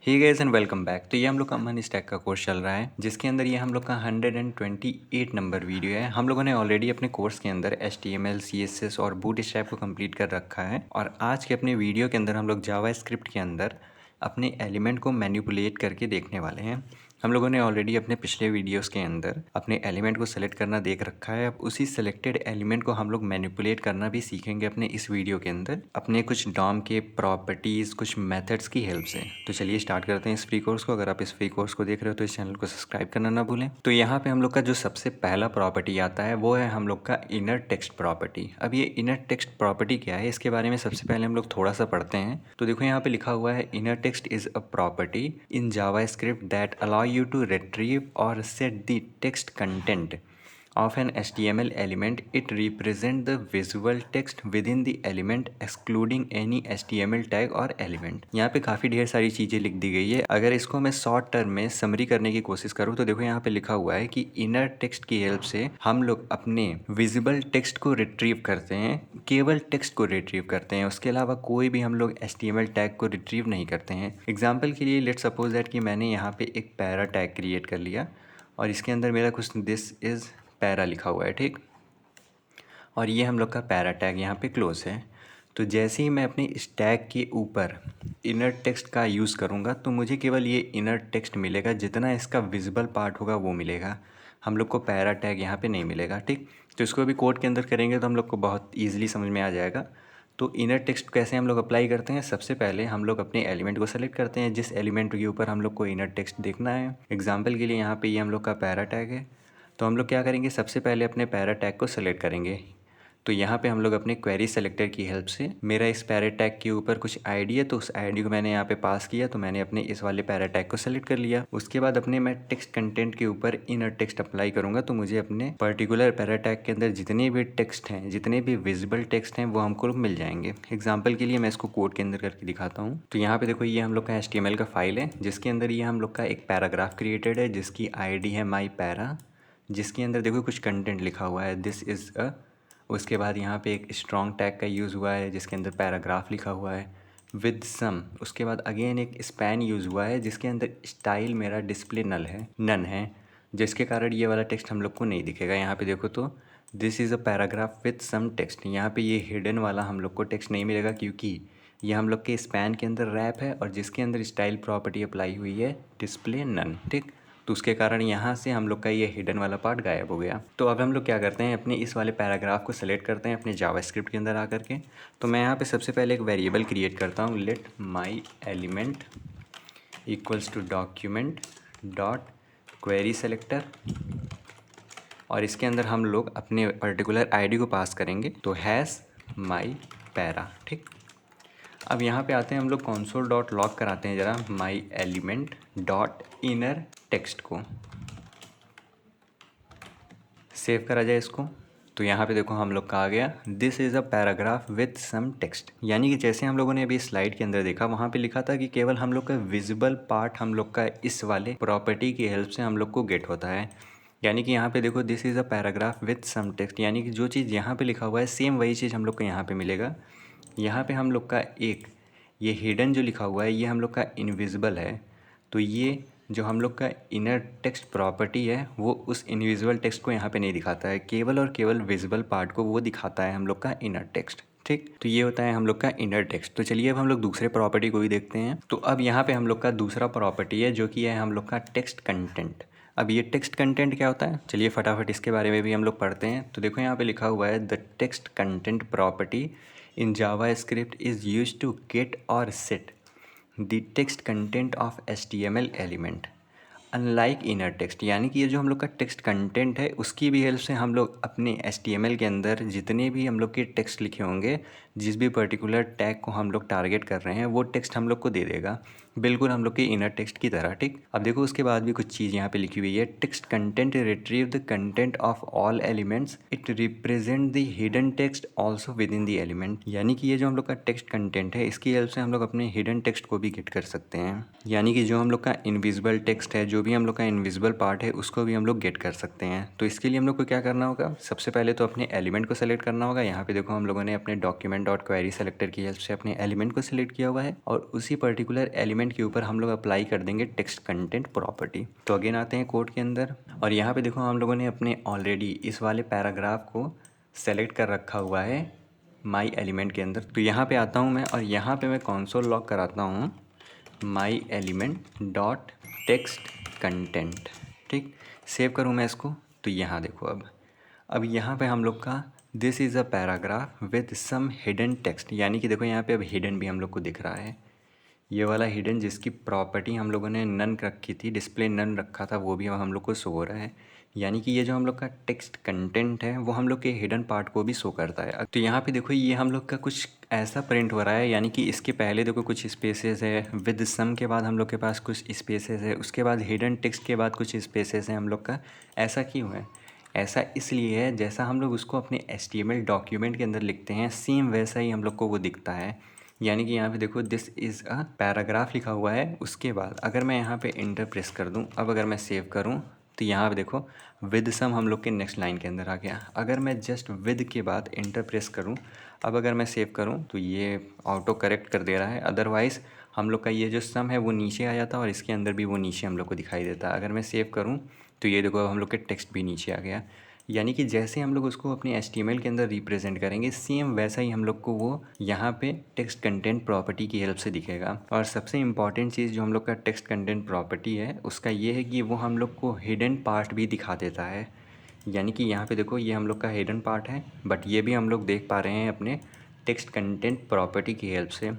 Hey guys and welcome back. तो ये हम लोग का अमन स्टैक का कोर्स चल रहा है जिसके अंदर ये हम लोग का 128 नंबर वीडियो है। हम लोगों ने ऑलरेडी अपने कोर्स के अंदर HTML, CSS और बूटस्ट्रैप को कंप्लीट कर रखा है और आज के अपने वीडियो के अंदर हम लोग जावास्क्रिप्ट के अंदर अपने एलिमेंट को मैनिपुलेट करके देखने वाले हैं। हम लोगों ने ऑलरेडी अपने पिछले वीडियोस के अंदर अपने एलिमेंट को सेलेक्ट करना देख रखा है। अब उसी सेलेक्टेड एलिमेंट को हम लोग मैनिपुलेट करना भी सीखेंगे अपने इस वीडियो के अंदर अपने कुछ डॉम के प्रॉपर्टीज़, कुछ मेथड्स की हेल्प से। तो चलिए स्टार्ट करते हैं इस फ्री कोर्स को। अगर आप इस फ्री कोर्स को देख रहे हो तो इस चैनल को सब्सक्राइब करना ना भूलें। तो यहाँ पे हम लोग का जो सबसे पहला प्रॉपर्टी आता है वो है हम लोग का इनर टेक्स्ट प्रॉपर्टी। अब ये इनर टेक्स्ट प्रॉपर्टी क्या है, इसके बारे में सबसे पहले हम लोग थोड़ा सा पढ़ते हैं। तो देखो यहाँ पे लिखा हुआ है inner text is a property in JavaScript that allow you to retrieve or set the text content of an HTML element. It represents the visual text within the element excluding any HTML tag or element. यहाँ पे काफ़ी ढेर सारी चीज़ें लिख दी गई है। अगर इसको मैं शॉर्ट टर्म में समरी करने की कोशिश करूँ तो देखो यहाँ पे लिखा हुआ है कि इनर टेक्स्ट की हेल्प से हम लोग अपने विजिबल टेक्स्ट को रिट्रीव करते हैं, केवल टेक्स्ट को रिट्रीव करते हैं। उसके अलावा कोई भी हम लोग HTML टैग को रिट्रीव नहीं करते हैं। एग्जाम्पल के लिए लेट सपोज दैट कि मैंने यहाँ पे एक पैरा टैग क्रिएट कर लिया और इसके अंदर मेरा कुछ दिस इज़ पैरा लिखा हुआ है, ठीक। और ये हम लोग का पैरा टैग यहाँ पे क्लोज है। तो जैसे ही मैं अपने इस टैग के ऊपर इनर टेक्स्ट का यूज़ करूँगा तो मुझे केवल ये इनर टेक्स्ट मिलेगा, जितना इसका विजिबल पार्ट होगा वो मिलेगा। हम लोग को पैरा टैग यहाँ पे नहीं मिलेगा, ठीक। तो इसको भी कोड के अंदर करेंगे तो हम लोग को बहुत ईजिली समझ में आ जाएगा। तो इनर टेक्स्ट कैसे हम लोग अप्लाई करते हैं, सबसे पहले हम लोग अपने एलिमेंट को सेलेक्ट करते हैं जिस एलिमेंट के ऊपर हम लोग को इनर टेक्स्ट देखना है। एग्जाम्पल के लिए यहाँ पे ये हम लोग का पैरा टैग है। तो हम लोग क्या करेंगे, सबसे पहले अपने पैरा टैग को सेलेक्ट करेंगे। तो यहाँ पे हम लोग अपने क्वेरी सेलेक्टर की हेल्प से, मेरा इस पैरा टैग के ऊपर कुछ आईडी है तो उस आईडी को मैंने यहाँ पे पास किया, तो मैंने अपने इस वाले पैरा टैग को सेलेक्ट कर लिया। उसके बाद अपने मैं टेक्स्ट कंटेंट के ऊपर इनर टेक्स्ट अप्लाई करूँगा तो मुझे अपने पर्टिकुलर पैरा टैग के अंदर जितने भी टेक्स्ट हैं, जितने भी विजिबल टेक्स्ट हैं वो हमको मिल जाएंगे। एग्जाम्पल के लिए मैं इसको कोड के अंदर करके दिखाता हूँ। तो यहाँ पे देखो ये हम लोग का HTML का फाइल है जिसके अंदर ये हम लोग का एक पैराग्राफ क्रिएटेड है जिसकी ID है माई पैरा, जिसके अंदर देखो कुछ कंटेंट लिखा हुआ है दिस इज़ अ। उसके बाद यहाँ पे एक स्ट्रॉन्ग टैग का यूज़ हुआ है जिसके अंदर पैराग्राफ लिखा हुआ है विद सम। उसके बाद अगेन एक स्पैन यूज़ हुआ है जिसके अंदर स्टाइल मेरा डिस्प्ले नन है, जिसके कारण ये वाला टेक्स्ट हम लोग को नहीं दिखेगा। यहाँ पे देखो तो this is a paragraph with some text. यहाँ पे ये हिडन वाला हम लोग को टेक्स्ट नहीं मिलेगा क्योंकि ये हम लोग के स्पैन के अंदर रैप है और जिसके अंदर स्टाइल प्रॉपर्टी अप्लाई हुई है डिस्प्ले नन, ठीक। तो उसके कारण यहाँ से हम लोग का ये हिडन वाला पार्ट गायब हो गया। तो अब हम लोग क्या करते हैं, अपने इस वाले पैराग्राफ को सेलेक्ट करते हैं अपने जावास्क्रिप्ट के अंदर आकर के। तो मैं यहाँ पे सबसे पहले एक वेरिएबल क्रिएट करता हूँ, let my element equals to document dot query selector, और इसके अंदर हम लोग अपने पर्टिकुलर ID को पास करेंगे तो हैज़ माई पैरा, ठीक। अब यहाँ पे आते हैं हम लोग console डॉट लॉग कराते हैं ज़रा माई एलिमेंट डॉट इनर टेक्स्ट को, सेव करा जाए इसको। तो यहाँ पे देखो हम लोग का आ गया this is a paragraph with some text. यानी कि जैसे हम लोगों ने अभी स्लाइड के अंदर देखा वहाँ पे लिखा था कि केवल हम लोग का विजिबल पार्ट हम लोग का इस वाले प्रॉपर्टी की हेल्प से हम लोग को गेट होता है। यानी कि यहाँ पे देखो this is a paragraph with some text, यानी कि जो चीज़ यहाँ पे लिखा हुआ है सेम वही चीज़ हम लोग को यहाँ पे मिलेगा। यहाँ पे हम लोग का एक ये हिडन जो लिखा हुआ है ये हम लोग का इनविजिबल है। तो ये जो हम लोग का इनर टेक्स्ट प्रॉपर्टी है वो उस इनविजिबल टेक्स्ट को यहाँ पे नहीं दिखाता है, केवल और केवल विजिबल पार्ट को वो दिखाता है हम लोग का इनर टेक्स्ट, ठीक। तो ये होता है हम लोग का इनर टेक्स्ट। तो चलिए अब हम लोग दूसरे प्रॉपर्टी को भी देखते हैं। तो अब यहाँ पे हम लोग का दूसरा प्रॉपर्टी है जो कि है हम लोग का टेक्स्ट कंटेंट। अब ये टेक्स्ट कंटेंट क्या होता है, चलिए फटाफट इसके बारे में भी हम लोग पढ़ते हैं। तो देखो यहाँ पे लिखा हुआ है the text content property in JavaScript is used to get or set the text content of HTML element unlike inner text. यानी कि ये जो हम लोग का टेक्स्ट कंटेंट है उसकी भी हेल्प से हम लोग अपने HTML के अंदर जितने भी हम लोग के टेक्स्ट लिखे होंगे, जिस भी पर्टिकुलर टैग को हम लोग टारगेट कर रहे हैं वो टेक्स्ट हम लोग को दे देगा, बिल्कुल हम लोग के इनर टेक्स्ट की तरह, ठीक। अब देखो उसके बाद भी कुछ चीज़ यहाँ पे लिखी हुई है text content retrieve the content of all elements, it represent the hidden text also with in the element. यानी कि ये जो हम लोग का टेक्स्ट कंटेंट है इसकी हेल्प से हम लोग अपने हिडन टेक्स्ट को भी गेट कर सकते हैं। यानी कि जो हम लोग का इनविजिबल टेक्स्ट है, जो भी हम लोग का इनविजिबल पार्ट है उसको भी हम लोग गेट कर सकते हैं। तो इसके लिए हम लोग को क्या करना होगा, सबसे पहले तो अपने एलिमेंट को सेलेक्ट करना होगा। यहाँ पे देखो हम लोगों ने अपने डॉक्यूमेंट डॉट क्वेरी सेलेक्टर की हेल्प से अपने एलिमेंट को सिलेक्ट किया हुआ है और उसी पर्टिकुलर एलिमेंट एलिमेंट के ऊपर हम लोग अप्लाई कर देंगे टेक्स्ट कंटेंट प्रॉपर्टी। तो अगेन आते हैं कोड के अंदर, और यहाँ पे देखो हम लोगों ने अपने ऑलरेडी इस वाले पैराग्राफ को सेलेक्ट कर रखा हुआ है माई एलिमेंट के अंदर। तो यहाँ पे आता हूँ मैं, और यहाँ पे मैं कंसोल लॉग कराता हूँ माई एलिमेंट डॉट टेक्स्ट कंटेंट। ठीक, सेव करूँ मैं इसको। तो यहाँ देखो अब यहाँ पे हम लोग का this is a paragraph with some hidden text, यानी कि देखो यहाँ पे अब हिडन भी हम लोग को दिख रहा है। ये वाला हिडन जिसकी प्रॉपर्टी हम लोगों ने नन रखी थी, डिस्प्ले नन रखा था, वो भी अब हम लोग को शो हो रहा है। यानी कि ये जो हम लोग का टेक्स्ट कंटेंट है वो हम लोग के हिडन पार्ट को भी शो करता है। तो यहाँ पे देखो ये हम लोग का कुछ ऐसा प्रिंट हो रहा है, यानी कि इसके पहले देखो कुछ स्पेसेस है, विद सम के बाद हम लोग के पास कुछ स्पेसेस है, उसके बाद हिडन टेक्स्ट के बाद कुछ स्पेसेस हैं हम लोग का। ऐसा क्यों है? ऐसा इसलिए है जैसा हम लोग उसको अपने HTML डॉक्यूमेंट के अंदर लिखते हैं सेम वैसा ही हम लोग को वो दिखता है। यानी कि यहाँ पे देखो दिस इज़ अ पैराग्राफ लिखा हुआ है, उसके बाद अगर मैं यहाँ पे इंटर प्रेस कर दूँ, अब अगर मैं सेव करूँ तो यहाँ पे देखो विद सम हम लोग के नेक्स्ट लाइन के अंदर आ गया। अगर मैं जस्ट विद के बाद इंटर प्रेस करूँ, अब अगर मैं सेव करूँ तो ये ऑटो करेक्ट कर दे रहा है। अदरवाइज़ हम लोग का ये जो सम है वो नीचे आ जाता और इसके अंदर भी वो नीचे हम लोग को दिखाई देता। अगर मैं सेव करूँ तो ये देखो हम लोग के टेक्स्ट भी नीचे आ गया। यानी कि जैसे हम लोग उसको अपने HTML के अंदर रिप्रेजेंट करेंगे सेम वैसा ही हम लोग को वो यहाँ पे टेक्स्ट कंटेंट प्रॉपर्टी की हेल्प से दिखेगा। और सबसे इम्पॉर्टेंट चीज़ जो हम लोग का टेक्स्ट कंटेंट प्रॉपर्टी है उसका ये है कि वो हम लोग को हिडन पार्ट भी दिखा देता है। यानी कि यहाँ पे देखो ये हम लोग का हिडन पार्ट है, बट ये भी हम लोग देख पा रहे हैं अपने टेक्स्ट कंटेंट प्रॉपर्टी की हेल्प से।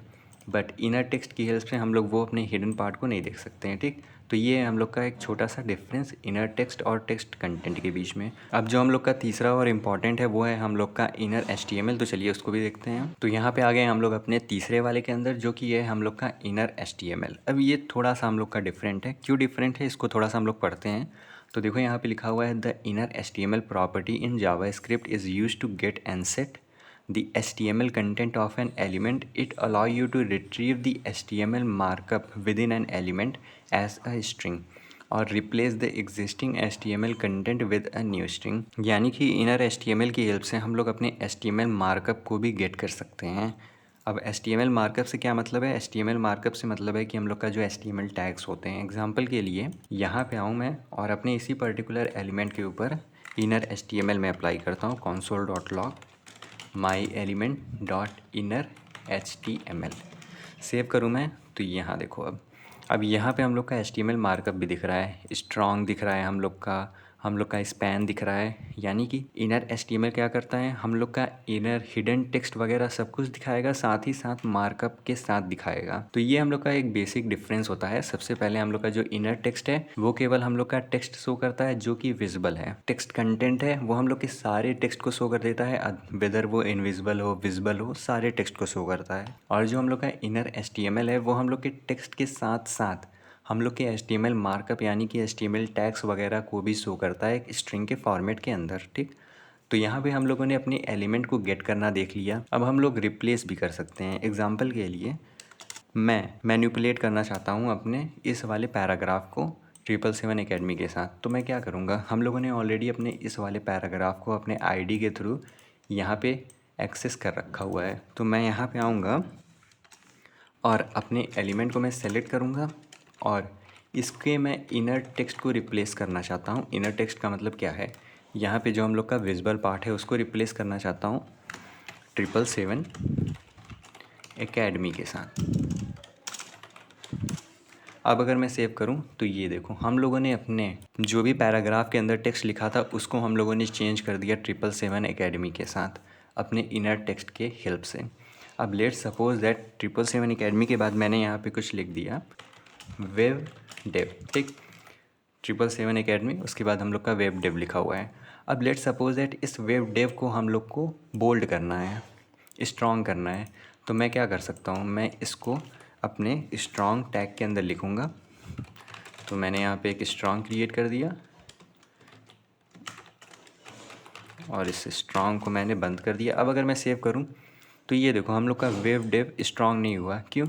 बट इनर टेक्स्ट की हेल्प से हम लोग वो अपने हिडन पार्ट को नहीं देख सकते हैं। ठीक, तो ये हम लोग का एक छोटा सा डिफरेंस इनर टेक्स्ट और टेक्स्ट कंटेंट के बीच में। अब जो हम लोग का तीसरा और इम्पॉर्टेंट है वो है हम लोग का इनर HTML। तो चलिए उसको भी देखते हैं। तो यहाँ पे आ गए हम लोग अपने तीसरे वाले के अंदर, जो कि ये है हम लोग का इनर HTML। अब ये थोड़ा सा हम लोग का डिफरेंट है। क्यों डिफरेंट है इसको थोड़ा सा हम लोग पढ़ते हैं। तो देखो यहाँ पे लिखा हुआ है the inner HTML property in JavaScript is used to get and set the HTML content of an element. It allow you to retrieve the HTML markup within an element as a string और replace the existing HTML content with a new string। यानी कि inner HTML की help से हम लोग अपने HTML markup को भी गेट कर सकते हैं। अब HTML मार्कअप से क्या मतलब है? HTML मार्कअप से मतलब है कि हम लोग का जो HTML टैग्स होते हैं, एग्जांपल के लिए यहाँ पे आऊँ मैं और अपने इसी पर्टिकुलर एलिमेंट के ऊपर इनर HTML में अप्लाई करता हूँ console.log my element dot inner HTML। Save करूँ मैं तो यहाँ देखो अब यहाँ पे हम लोग का HTML मार्कअप भी दिख रहा है, स्ट्रॉन्ग दिख रहा है, हम लोग का स्पैन दिख रहा है। यानी कि इनर HTML क्या करता है, हम लोग का इनर हिडन टेक्स्ट वगैरह सब कुछ दिखाएगा, साथ ही साथ मार्कअप के साथ दिखाएगा। तो ये हम लोग का एक बेसिक डिफरेंस होता है। सबसे पहले हम लोग का जो इनर टेक्स्ट है वो केवल हम लोग का टेक्स्ट शो करता है जो कि विजिबल है। टेक्स्ट कंटेंट है वो हम लोग के सारे टेक्स्ट को शो कर देता है, वेदर वो इनविजिबल हो विजिबल हो, सारे टेक्स्ट को शो करता है। और जो हम लोग का इनर HTML है वो हम लोग के टेक्स्ट के साथ साथ हम लोग के HTML मार्कअप यानी कि HTML टैग्स वगैरह को भी शो करता है एक स्ट्रिंग के फॉर्मेट के अंदर। ठीक, तो यहाँ पे हम लोगों ने अपने एलिमेंट को गेट करना देख लिया। अब हम लोग रिप्लेस भी कर सकते हैं। एग्जांपल के लिए मैं मैनिपुलेट करना चाहता हूँ अपने इस वाले पैराग्राफ को 777 एकेडमी के साथ। तो मैं क्या करूँगा, हम लोगों ने ऑलरेडी अपने इस वाले पैराग्राफ को अपने ID के थ्रू यहाँ पे एक्सेस कर रखा हुआ है। तो मैं यहाँ पे आऊँगा और अपने एलिमेंट को मैं सेलेक्ट करूँगा और इसके मैं इनर टेक्स्ट को रिप्लेस करना चाहता हूँ। इनर टेक्स्ट का मतलब क्या है, यहाँ पे जो हम लोग का विजिबल पार्ट है उसको रिप्लेस करना चाहता हूँ 777 एकेडमी के साथ। अब अगर मैं सेव करूं तो ये देखो हम लोगों ने अपने जो भी पैराग्राफ के अंदर टेक्स्ट लिखा था उसको हम लोगों ने चेंज कर दिया 777 एकेडमी के साथ अपने इनर टेक्स्ट के हेल्प से। अब लेट सपोज दैट 777 एकेडमी के बाद मैंने यहाँ पे कुछ लिख दिया वेब डेव। ठीक, 777 एकेडमी, उसके बाद हम लोग का वेब डेव लिखा हुआ है। अब लेट सपोज दैट इस वेब डेव को हम लोग को बोल्ड करना है, स्ट्रॉन्ग करना है। तो मैं क्या कर सकता हूँ, मैं इसको अपने स्ट्रॉन्ग टैग के अंदर लिखूँगा। तो मैंने यहाँ पे एक स्ट्रॉन्ग क्रिएट कर दिया और इस स्ट्रॉन्ग को मैंने बंद कर दिया। अब अगर मैं सेव करूँ तो ये देखो हम लोग का वेब डेव स्ट्रॉन्ग नहीं हुआ। क्यों?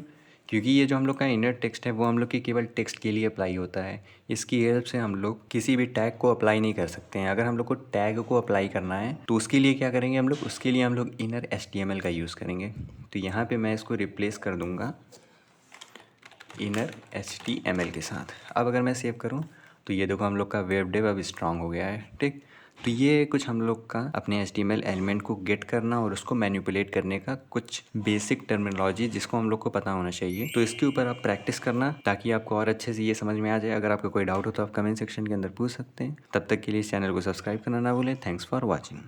क्योंकि ये जो हम लोग का इनर टेक्स्ट है वो हम लोग के केवल टेक्स्ट के लिए अप्लाई होता है। इसकी हेल्प से हम लोग किसी भी टैग को अप्लाई नहीं कर सकते हैं। अगर हम लोग को टैग को अप्लाई करना है तो उसके लिए क्या करेंगे हम लोग, उसके लिए हम लोग इनर HTML का यूज़ करेंगे। तो यहाँ पे मैं इसको रिप्लेस कर दूँगा इनर HTML के साथ। अब अगर मैं सेव करूँ तो ये देखो हम लोग का वेब डेव अब स्ट्रांग हो गया है। ठीक, तो ये कुछ हम लोग का अपने HTML एलिमेंट को गेट करना और उसको मैनिपुलेट करने का कुछ बेसिक टर्मिनोलॉजी जिसको हम लोग को पता होना चाहिए। तो इसके ऊपर आप प्रैक्टिस करना ताकि आपको और अच्छे से ये समझ में आ जाए। अगर आपका कोई डाउट हो तो आप कमेंट सेक्शन के अंदर पूछ सकते हैं। तब तक के लिए इस चैनल को सब्सक्राइब करना ना भूलें। Thanks for watching.